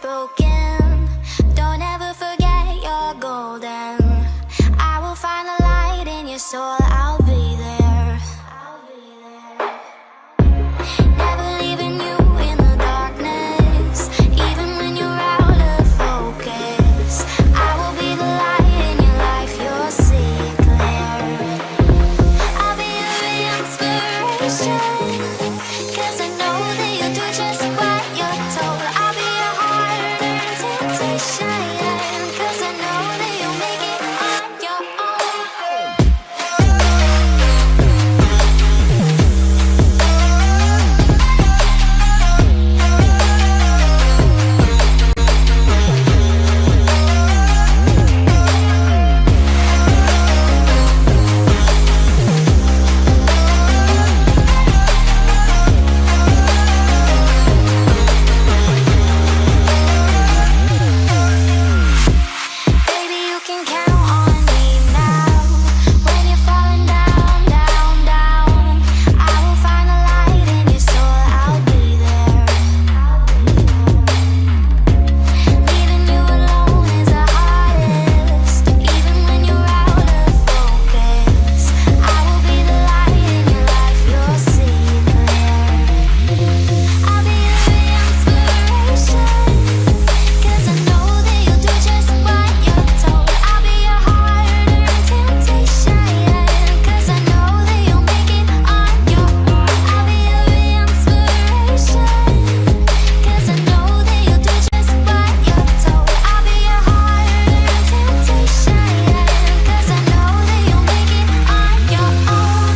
broken. Don't ever forget you're golden. I will find the light in your soul. I'll be there. Never leaving you in the darkness, even when you're out of focus. I will be the light in your life. You'll see it clear. I'll be your inspiration, 'cause I know that you'll do just what you're told. I'll be your heart and temptation, 'cause I know that you'll make it on your own. Baby, you can count on me now. When you're falling down, down, down, I will find the light in your soul. I'll be there. Leaving you alone is the hardest, even when you're out of focus. I will be the light in your life. You'll see it clear. I'll be your inspiration, 'cause I know that you'll do just what you're told. I'll be your heart and temptation, 'cause I know that you'll make it on your own. I'll be your inspiration, 'cause I know that you'll do just what you're told. I'll be your heart and temptation, 'cause I know that you'll make it on your own.